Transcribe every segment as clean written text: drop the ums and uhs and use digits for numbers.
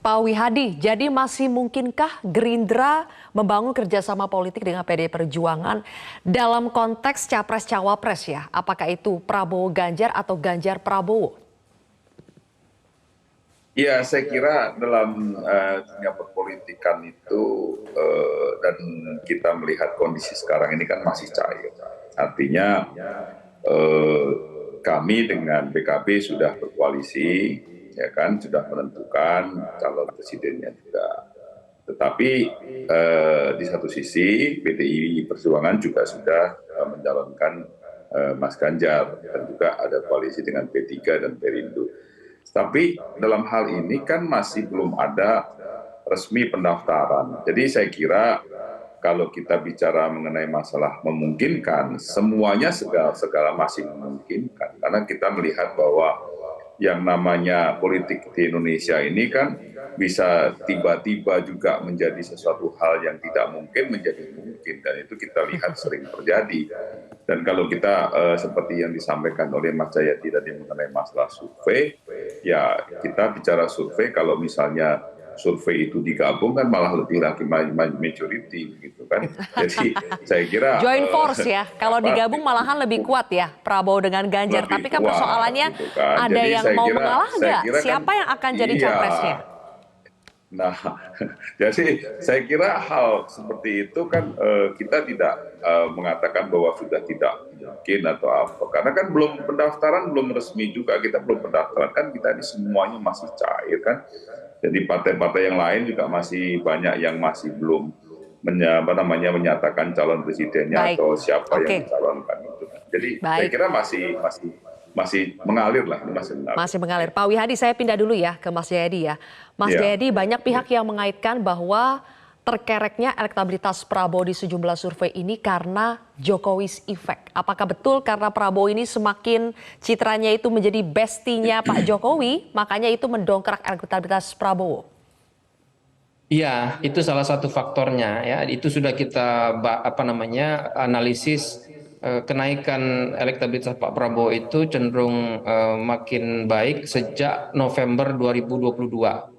Pak Wihadi, jadi masih mungkinkah Gerindra membangun kerjasama politik dengan PDI Perjuangan dalam konteks Capres-Cawapres ya? Apakah itu Prabowo Ganjar atau Ganjar Prabowo? Ya, saya kira dalam dunia perpolitikan itu dan kita melihat kondisi sekarang ini kan masih cair. Artinya eh, kami dengan PKB sudah berkoalisi, ya kan, sudah menentukan calon presidennya juga. Tetapi di satu sisi PDI Perjuangan juga sudah mencalonkan Mas Ganjar dan juga ada koalisi dengan P3 dan Perindo. Tapi dalam hal ini kan masih belum ada resmi pendaftaran. Jadi saya kira kalau kita bicara mengenai masalah memungkinkan, semuanya segala masih memungkinkan. Karena kita melihat bahwa yang namanya politik di Indonesia ini kan bisa tiba-tiba juga menjadi sesuatu hal yang tidak mungkin menjadi mungkin, dan itu kita lihat sering terjadi. Dan kalau kita seperti yang disampaikan oleh Mas Jayadi tadi mengenai masalah survei, ya kita bicara survei, kalau misalnya survei itu digabung kan malah lebih lagi majority gitu kan. Jadi saya kira Joint force ya, kalau digabung malahan lebih kuat ya Prabowo dengan Ganjar. Tapi lebih kan kuat persoalannya gitu kan. ada Jadi yang mau mengalah saya nggak? kira kan Siapa yang akan jadi iya. capresnya? Nah, jadi saya kira hal seperti itu kan kita tidak mengatakan bahwa sudah tidak mungkin atau apa. Karena kan belum pendaftaran, belum resmi juga, kita belum pendaftaran kan, kita ini semuanya masih cair kan. Jadi partai-partai yang lain juga masih banyak yang masih belum menyatakan calon presidennya Baik, atau siapa yang oke, dicalonkan itu. Jadi saya baik. kira masih mengalir lah, ini masih mengalir. Masih mengalir. Pak Wihadi, saya pindah dulu ya ke Mas Jayadi ya. Mas Iya. Jayadi, banyak Iya. pihak yang mengaitkan bahwa terkereknya elektabilitas Prabowo di sejumlah survei ini karena Jokowi's effect. Apakah betul karena Prabowo ini semakin citranya itu menjadi bestinya Pak Jokowi, makanya itu mendongkrak elektabilitas Prabowo? Iya, itu salah satu faktornya ya. Itu sudah kita analisis kenaikan elektabilitas Pak Prabowo itu cenderung makin baik sejak November 2022.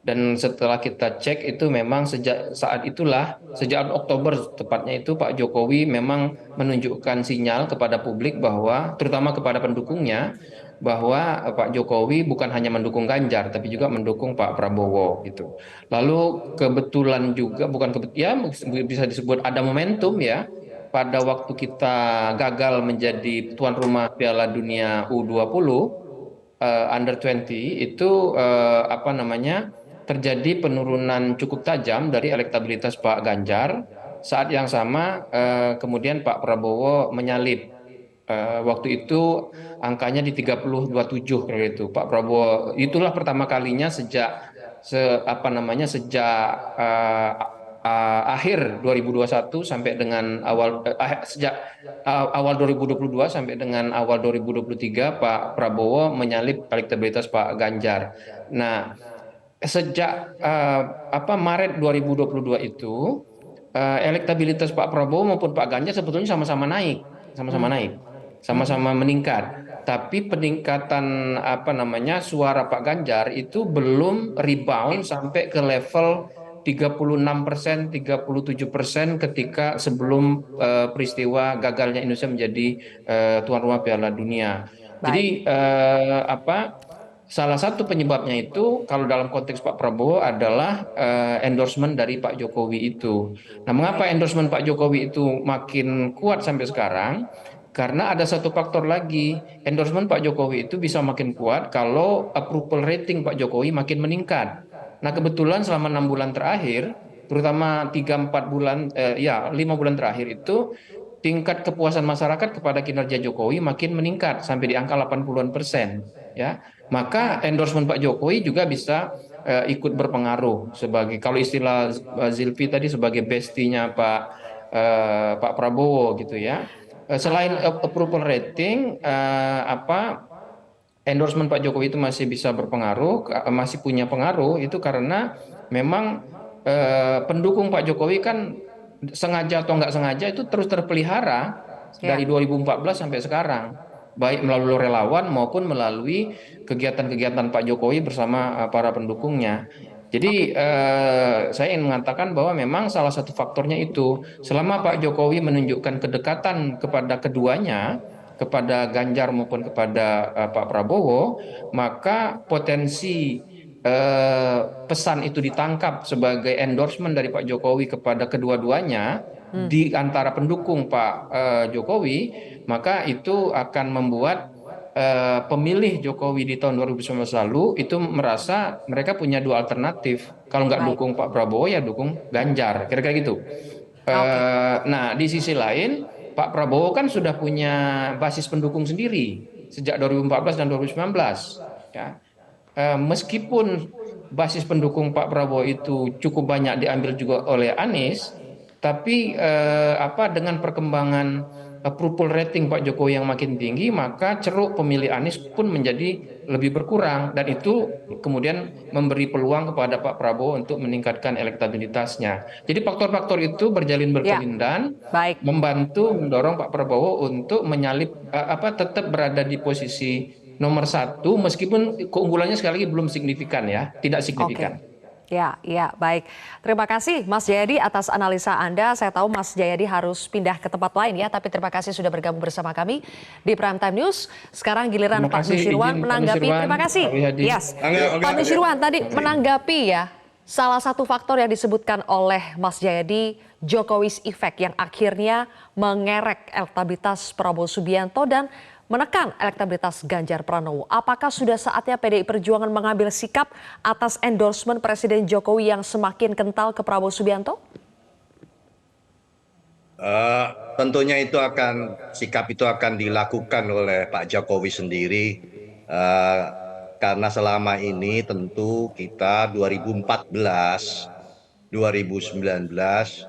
Dan setelah kita cek itu memang sejak saat itulah, sejak Oktober tepatnya itu Pak Jokowi memang menunjukkan sinyal kepada publik bahwa, terutama kepada pendukungnya, bahwa Pak Jokowi bukan hanya mendukung Ganjar tapi juga mendukung Pak Prabowo gitu. Lalu kebetulan juga ya bisa disebut ada momentum ya, pada waktu kita gagal menjadi tuan rumah Piala Dunia U20 under 20 itu terjadi penurunan cukup tajam dari elektabilitas Pak Ganjar. Saat yang sama kemudian Pak Prabowo menyalip. Waktu itu angkanya di 30,27 kalau itu. Pak Prabowo itulah pertama kalinya sejak akhir 2021 sampai dengan sejak awal 2022 sampai dengan awal 2023 Pak Prabowo menyalip elektabilitas Pak Ganjar. Nah, sejak Maret 2022 itu elektabilitas Pak Prabowo maupun Pak Ganjar sebetulnya sama-sama naik, sama-sama meningkat. Tapi peningkatan suara Pak Ganjar itu belum rebound sampai ke level 36%, 37% ketika sebelum peristiwa gagalnya Indonesia menjadi tuan rumah Piala Dunia. Baik. Jadi salah satu penyebabnya itu kalau dalam konteks Pak Prabowo adalah endorsement dari Pak Jokowi itu. Nah, mengapa endorsement Pak Jokowi itu makin kuat sampai sekarang? Karena ada satu faktor lagi, endorsement Pak Jokowi itu bisa makin kuat kalau approval rating Pak Jokowi makin meningkat. Nah, kebetulan selama 6 bulan terakhir, terutama 3-4 bulan, 5 bulan terakhir itu tingkat kepuasan masyarakat kepada kinerja Jokowi makin meningkat sampai di angka 80-an%, ya. Maka endorsement Pak Jokowi juga bisa ikut berpengaruh sebagai, kalau istilah Zilvi tadi, sebagai bestinya Pak Prabowo gitu ya. Selain approval rating, endorsement Pak Jokowi itu masih bisa berpengaruh, masih punya pengaruh itu karena memang pendukung Pak Jokowi kan sengaja atau nggak sengaja itu terus terpelihara Ya. dari 2014 sampai sekarang, baik melalui relawan maupun melalui kegiatan-kegiatan Pak Jokowi bersama para pendukungnya. Jadi saya ingin mengatakan bahwa memang salah satu faktornya itu selama Pak Jokowi menunjukkan kedekatan kepada keduanya, kepada Ganjar maupun kepada Pak Prabowo, maka potensi pesan itu ditangkap sebagai endorsement dari Pak Jokowi kepada kedua-duanya di antara pendukung Pak Jokowi, maka itu akan membuat pemilih Jokowi di tahun 2019 lalu itu merasa mereka punya dua alternatif. Kalau nggak Baik. dukung Pak Prabowo ya dukung Ganjar, kira-kira gitu. Oke. Nah, di sisi lain Pak Prabowo kan sudah punya basis pendukung sendiri sejak 2014 dan 2019. Ya. Meskipun basis pendukung Pak Prabowo itu cukup banyak diambil juga oleh Anies, tapi dengan perkembangan approval rating Pak Jokowi yang makin tinggi, maka ceruk pemilih Anies pun menjadi lebih berkurang dan itu kemudian memberi peluang kepada Pak Prabowo untuk meningkatkan elektabilitasnya. Jadi faktor-faktor itu berjalin Ya, berkelindan baik. membantu mendorong Pak Prabowo untuk menyalip tetap berada di posisi nomor satu meskipun keunggulannya sekali lagi belum signifikan ya, tidak signifikan. Oke. Ya, baik. Terima kasih Mas Jayadi atas analisa Anda. Saya tahu Mas Jayadi harus pindah ke tempat lain ya, tapi terima kasih sudah bergabung bersama kami di Prime Time News. Sekarang giliran Terima Pak kasih, Nusirwan izin Pak menanggapi. Nusirwan, Terima kasih. Pak Wihadi. Yes. Oke. Pak Nusirwan tadi menanggapi ya, salah satu faktor yang disebutkan oleh Mas Jayadi, Jokowi's Effect yang akhirnya mengerek elektabilitas Prabowo Subianto dan menekan elektabilitas Ganjar Pranowo. Apakah sudah saatnya PDI Perjuangan mengambil sikap atas endorsement Presiden Jokowi yang semakin kental ke Prabowo Subianto? Tentunya sikap itu akan dilakukan oleh Pak Jokowi sendiri, eh, karena selama ini tentu kita 2014, 2019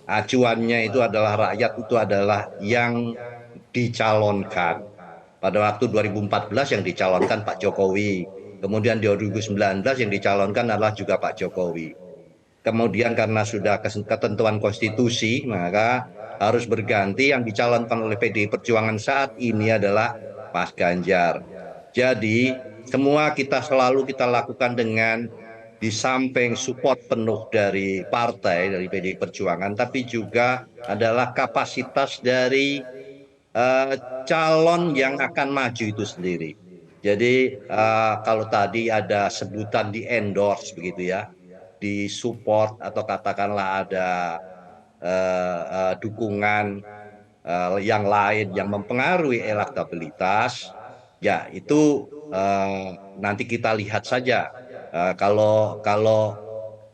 acuannya itu adalah rakyat, itu adalah yang dicalonkan. Pada waktu 2014 yang dicalonkan Pak Jokowi, kemudian 2019 yang dicalonkan adalah juga Pak Jokowi. Kemudian karena sudah ketentuan konstitusi, maka harus berganti, yang dicalonkan oleh PDI Perjuangan saat ini adalah Mas Ganjar. Jadi semua selalu kita lakukan dengan di samping support penuh dari partai, dari PDI Perjuangan, tapi juga adalah kapasitas dari calon yang akan maju itu sendiri. Jadi kalau tadi ada sebutan di endorse begitu ya, di support atau katakanlah ada dukungan yang lain yang mempengaruhi elektabilitas, ya itu nanti kita lihat saja. Kalau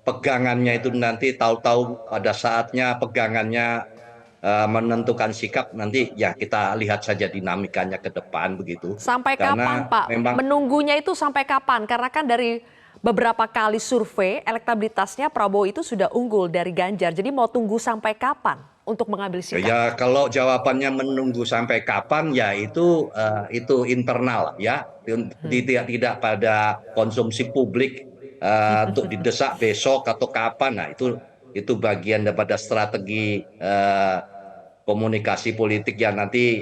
pegangannya itu nanti tahu-tahu pada saatnya pegangannya menentukan sikap, nanti ya kita lihat saja dinamikanya ke depan begitu. Sampai kapan Karena Pak? memang Menunggunya itu sampai kapan? Karena kan dari beberapa kali survei elektabilitasnya Prabowo itu sudah unggul dari Ganjar. Jadi mau tunggu sampai kapan untuk mengambil sikap? ya kalau jawabannya menunggu sampai kapan, ya itu internal ya, tidak pada konsumsi publik untuk didesak besok atau kapan. Nah itu bagian daripada strategi komunikasi politik yang nanti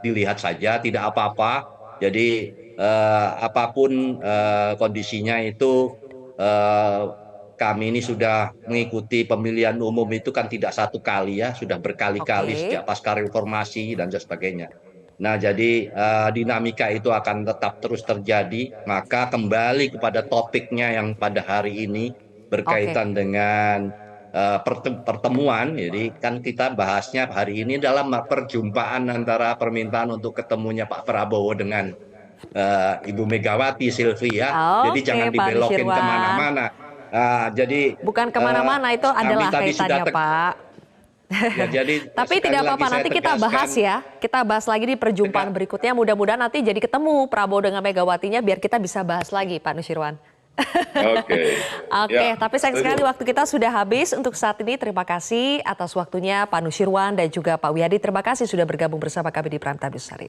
dilihat saja, tidak apa-apa. Jadi apapun kondisinya itu, kami ini sudah mengikuti pemilihan umum itu kan tidak satu kali ya, sudah berkali-kali Oke. sejak pasca reformasi dan sebagainya. Nah, jadi dinamika itu akan tetap terus terjadi. Maka kembali kepada topiknya yang pada hari ini berkaitan dengan pertemuan. Jadi kan kita bahasnya hari ini dalam perjumpaan antara permintaan untuk ketemunya Pak Prabowo dengan Ibu Megawati, Sylvia. Jadi jangan Oke, Pak dibelokin Nusirwan. kemana-mana. Jadi Bukan kemana-mana, itu kami adalah tadi kaitannya Pak. ya, jadi Tapi sekali tidak lagi apa-apa, saya nanti kita tegaskan, bahas ya. Kita bahas lagi di perjumpaan berikutnya. Mudah-mudahan nanti jadi ketemu Prabowo dengan Megawatinya biar kita bisa bahas lagi Pak Nusirwan. Oke. Oke, Ya, tapi sayang setuju. sekali waktu kita sudah habis untuk saat ini. Terima kasih atas waktunya Pak Nusirwan dan juga Pak Wihadi. Terima kasih sudah bergabung bersama kami di Prime Time News hari ini.